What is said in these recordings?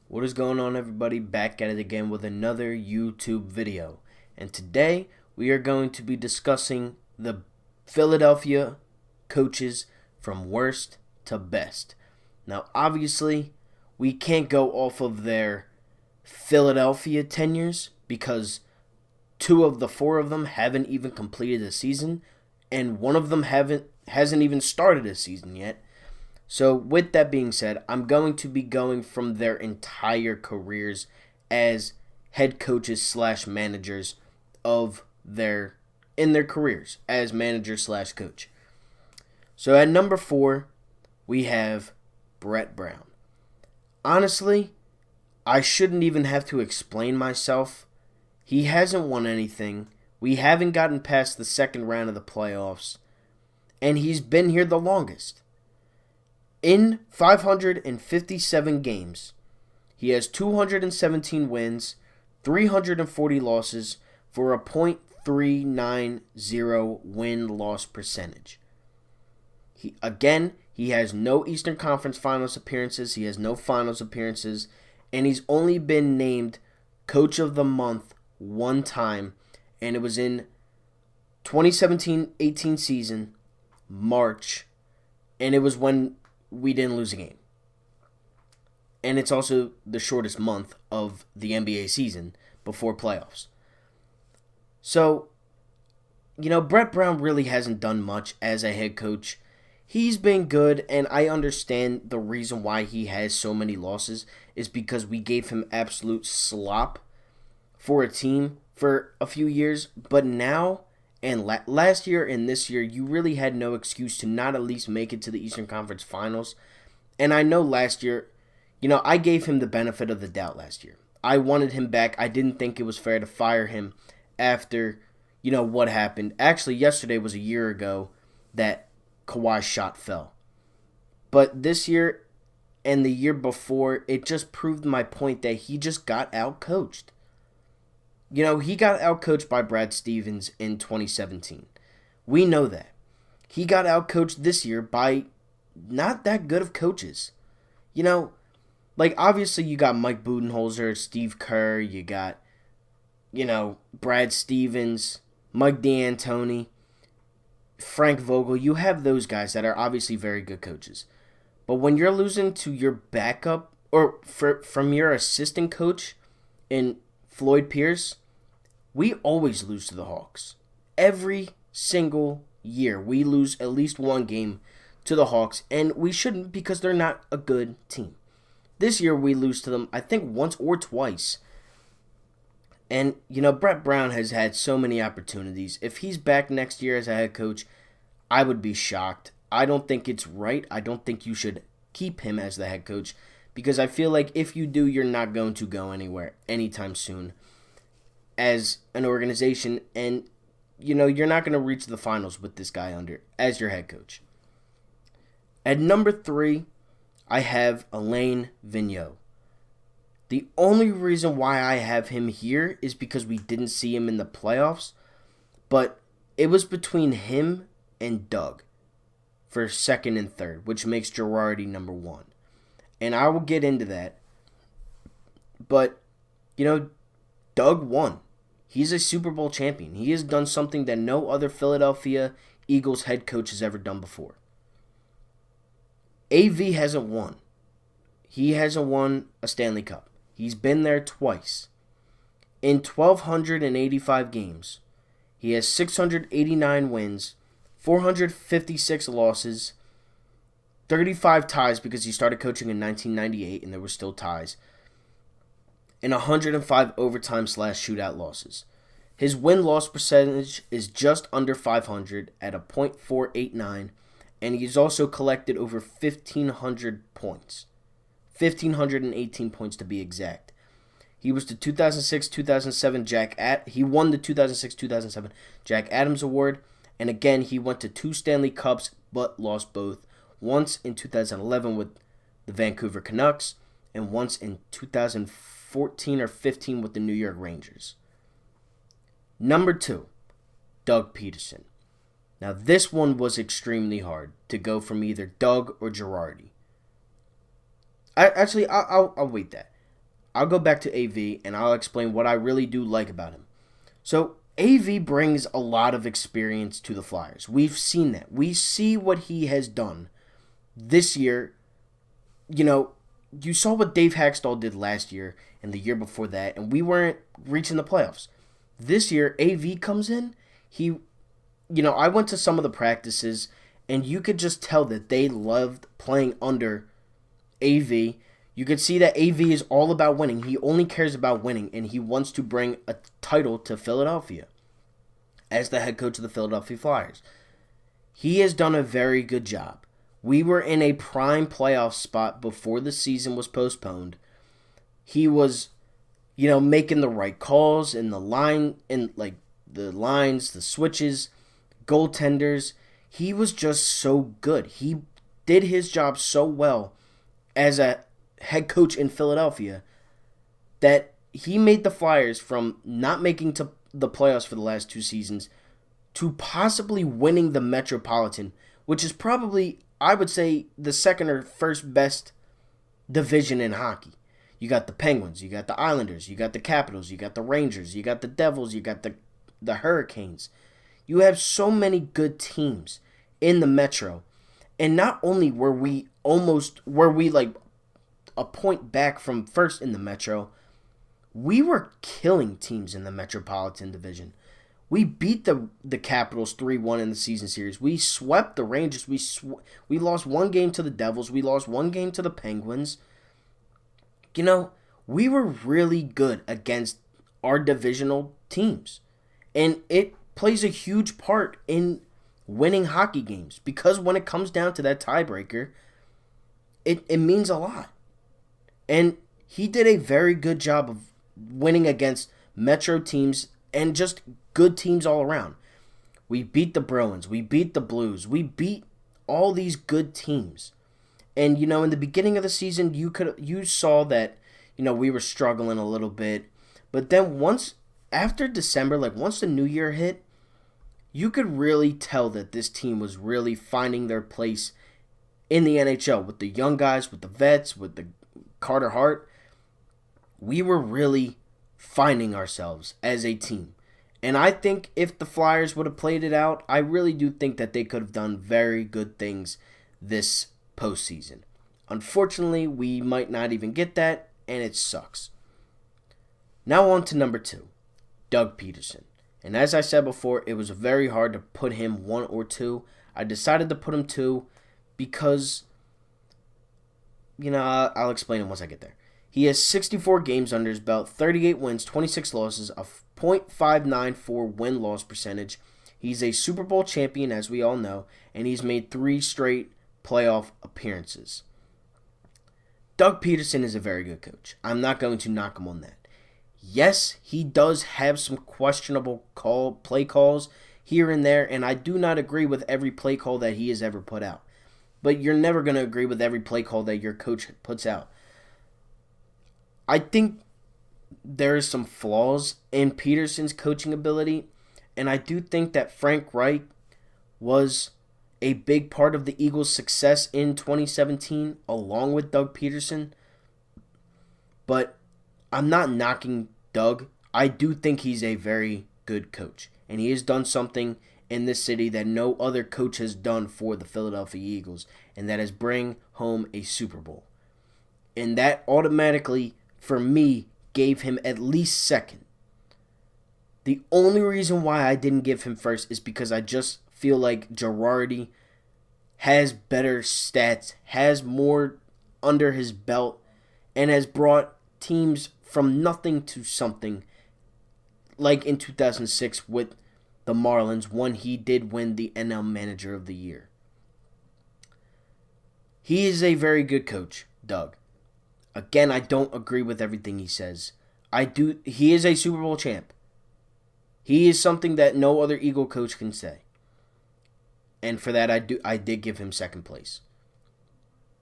What is going on, everybody? Back at it again with another YouTube video. And today we are going to be discussing the Philadelphia coaches from worst to best. Now, obviously, we can't go off of their Philadelphia tenures because two of the four of them haven't even completed a season, and one of them hasn't even started a season yet. So with that being said, I'm going to be going from their entire careers as head coaches slash managers in their careers as manager slash coach. So at number 4, we have Brett Brown. Honestly, I shouldn't even have to explain myself. He hasn't won anything. We haven't gotten past the second round of the playoffs. And he's been here the longest. In 557 games, he has 217 wins, 340 losses for a .390 win-loss percentage. He has no Eastern Conference Finals appearances, he has no Finals appearances, and he's only been named Coach of the Month one time, and it was in 2017-18 season, March, and it was when we didn't lose a game. And it's also the shortest month of the NBA season before playoffs. So, Brett Brown really hasn't done much as a head coach. He's been good, and I understand the reason why he has so many losses is because we gave him absolute slop for a team for a few years. But now, and last year and this year, you really had no excuse to not at least make it to the Eastern Conference Finals. And I know last year, I gave him the benefit of the doubt last year. I wanted him back. I didn't think it was fair to fire him after, what happened. Actually, yesterday was a year ago that Kawhi's shot fell. But this year and the year before, it just proved my point that he just got out-coached. He got out-coached by Brad Stevens in 2017. We know that. He got out-coached this year by not that good of coaches. Obviously you got Mike Budenholzer, Steve Kerr, you got, Brad Stevens, Mike D'Antoni, Frank Vogel. You have those guys that are obviously very good coaches. But when you're losing to your backup, or from your assistant coach in Floyd Pierce, we always lose to the Hawks. Every single year, we lose at least one game to the Hawks, and we shouldn't because they're not a good team. This year, we lose to them, I think, once or twice. And, Brett Brown has had so many opportunities. If he's back next year as a head coach, I would be shocked. I don't think it's right. I don't think you should keep him as the head coach because I feel like if you do, you're not going to go anywhere anytime soon as an organization, and you're not going to reach the finals with this guy as your head coach. At number 3, I have Alain Vigneault. The only reason why I have him here is because we didn't see him in the playoffs, but it was between him and Doug for second and third, which makes Girardi number 1. And I will get into that. But, Doug won. He's a Super Bowl champion. He has done something that no other Philadelphia Eagles head coach has ever done before. AV hasn't won. He hasn't won a Stanley Cup. He's been there twice. In 1,285 games, he has 689 wins, 456 losses, 35 ties because he started coaching in 1998 and there were still ties, and 105 overtime/shootout losses. His win-loss percentage is just under 500 at a .489, and he's also collected over 1,500 points. 1,518 points to be exact. He was the 2006-2007 he won the 2006-2007 Jack Adams Award, and again he went to 2 Stanley Cups but lost both. Once in 2011 with the Vancouver Canucks, and once in 2014 or 15 with the New York Rangers. Number 2, Doug Peterson. Now, this one was extremely hard to go from either Doug or Girardi. I'll wait that. I'll go back to AV and I'll explain what I really do like about him. So, AV brings a lot of experience to the Flyers. We've seen that. We see what he has done this year. You know, you saw what Dave Haxtell did last year and the year before that, and we weren't reaching the playoffs. This year, AV comes in. I went to some of the practices, and you could just tell that they loved playing under AV. You could see that AV is all about winning. He only cares about winning, and he wants to bring a title to Philadelphia as the head coach of the Philadelphia Flyers. He has done a very good job. We were in a prime playoff spot before the season was postponed. He was, making the right calls in the line, in like the lines, the switches, goaltenders. He was just so good. He did his job so well as a head coach in Philadelphia that he made the Flyers from not making to the playoffs for the last 2 seasons to possibly winning the Metropolitan, which is probably, I would say, the second or first best division in hockey. You got the Penguins, you got the Islanders, you got the Capitals, you got the Rangers, you got the Devils, you got the Hurricanes. You have so many good teams in the Metro. And not only were we like a point back from first in the Metro, we were killing teams in the Metropolitan Division. We beat the Capitals 3-1 in the season series. We swept the Rangers. We lost 1 game to the Devils. We lost 1 game to the Penguins. We were really good against our divisional teams. And it plays a huge part in winning hockey games, because when it comes down to that tiebreaker, it means a lot. And he did a very good job of winning against Metro teams and just good teams all around. We beat the Bruins. We beat the Blues. We beat all these good teams. And, in the beginning of the season, you saw that, we were struggling a little bit. But then after December, once the new year hit, you could really tell that this team was really finding their place in the NHL with the young guys, with the vets, with the Carter Hart. We were really finding ourselves as a team. And I think if the Flyers would have played it out, I really do think that they could have done very good things this postseason. Unfortunately, we might not even get that, and it sucks. Now on to number 2, Doug Peterson. And as I said before, it was very hard to put him 1 or 2. I decided to put him 2 because, I'll explain it once I get there. He has 64 games under his belt, 38 wins, 26 losses, a .594 win-loss percentage. He's a Super Bowl champion, as we all know, and he's made 3 straight playoff appearances. Doug Peterson is a very good coach. I'm not going to knock him on that. Yes, he does have some questionable play calls here and there, and I do not agree with every play call that he has ever put out. But you're never going to agree with every play call that your coach puts out. I think there is some flaws in Peterson's coaching ability, and I do think that Frank Reich was a big part of the Eagles' success in 2017, along with Doug Peterson. But I'm not knocking Doug. I do think he's a very good coach, and he has done something in this city that no other coach has done for the Philadelphia Eagles, and that is bring home a Super Bowl. And that automatically, for me, gave him at least second. The only reason why I didn't give him first is because I just feel like Girardi has better stats, has more under his belt, and has brought teams from nothing to something, like in 2006 with the Marlins when he did win the NL Manager of the Year. He is a very good coach, Doug. Again, I don't agree with everything he says. He is a Super Bowl champ. He is something that no other Eagle coach can say. And for that, I did give him second place.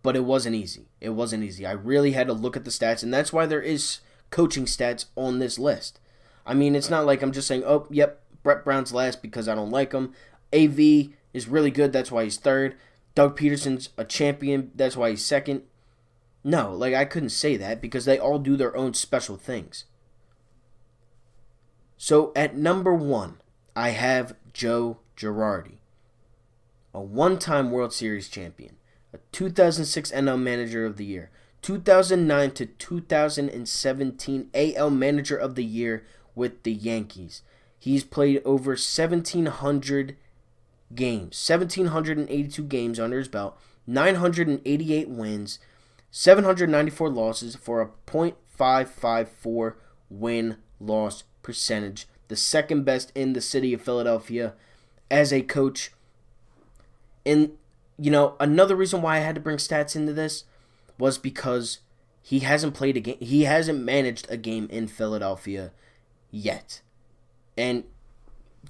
But it wasn't easy. It wasn't easy. I really had to look at the stats, and that's why there is coaching stats on this list. I mean, it's not like I'm just saying, oh, yep, Brett Brown's last because I don't like him. AV is really good, that's why he's third. Doug Peterson's a champion, that's why he's second. No, like I couldn't say that because they all do their own special things. So at number 1, I have Joe Girardi, a one-time World Series champion, a 2006 NL Manager of the Year, 2009 to 2017 AL Manager of the Year with the Yankees. He's played over 1,700 games, 1,782 games under his belt, 988 wins, 794 losses for a .554 win-loss percentage, the second best in the city of Philadelphia as a coach. And, another reason why I had to bring stats into this was because he hasn't played a game. He hasn't managed a game in Philadelphia yet. And,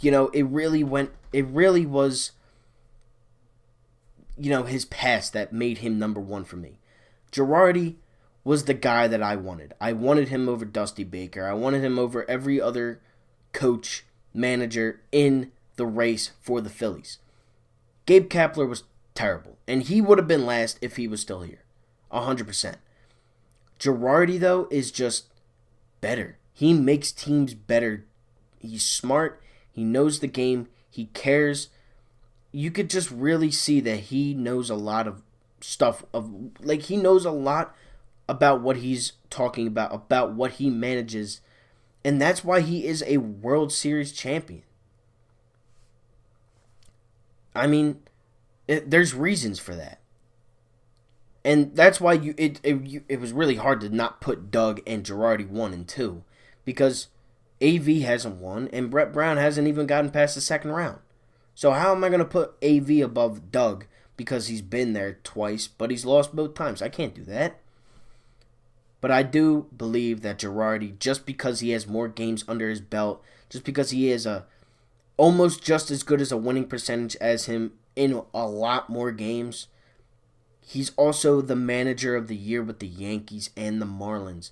it really was, his past that made him number 1 for me. Girardi was the guy that I wanted. I wanted him over Dusty Baker. I wanted him over every other coach, manager in the race for the Phillies. Gabe Kapler was terrible, and he would have been last if he was still here. 100%. Girardi, though, is just better. He makes teams better. He's smart. He knows the game. He cares. You could just really see that he knows a lot of stuff. He knows a lot about what he's talking about what he manages. And that's why he is a World Series champion. I mean, there's reasons for that. And that's why it was really hard to not put Doug and Girardi 1 and 2. Because AV hasn't won, and Brett Brown hasn't even gotten past the second round. So how am I going to put AV above Doug because he's been there twice, but he's lost both times? I can't do that. But I do believe that Girardi, just because he has more games under his belt, just because he is almost just as good as a winning percentage as him in a lot more games, he's also the Manager of the Year with the Yankees and the Marlins.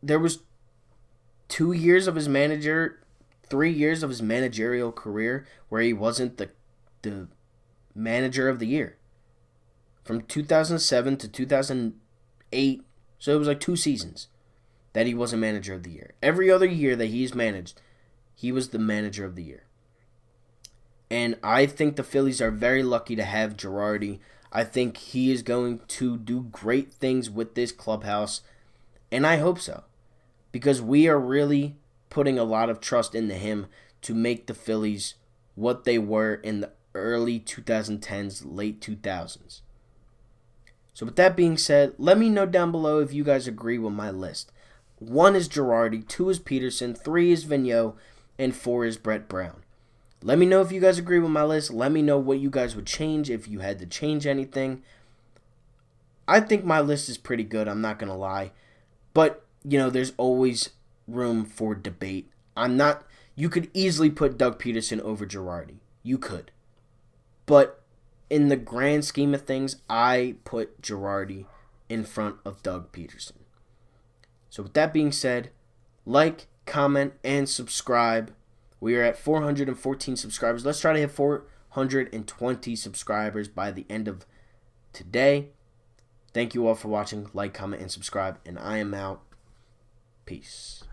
There was 3 years of his managerial career where he wasn't the Manager of the Year. From 2007 to 2008, so it was like 2 seasons that he wasn't Manager of the Year. Every other year that he's managed, he was the Manager of the Year. And I think the Phillies are very lucky to have Girardi. I think he is going to do great things with this clubhouse, and I hope so. Because we are really putting a lot of trust into him to make the Phillies what they were in the early 2010s, late 2000s. So with that being said, let me know down below if you guys agree with my list. 1 is Girardi, 2 is Peterson, 3 is Vigneault, and 4 is Brett Brown. Let me know if you guys agree with my list. Let me know what you guys would change if you had to change anything. I think my list is pretty good, I'm not going to lie. But, there's always room for debate. You could easily put Doug Peterson over Girardi. You could. But in the grand scheme of things, I put Girardi in front of Doug Peterson. So with that being said, like, comment, and subscribe. We are at 414 subscribers. Let's try to hit 420 subscribers by the end of today. Thank you all for watching. Like, comment, and subscribe. And I am out. Peace.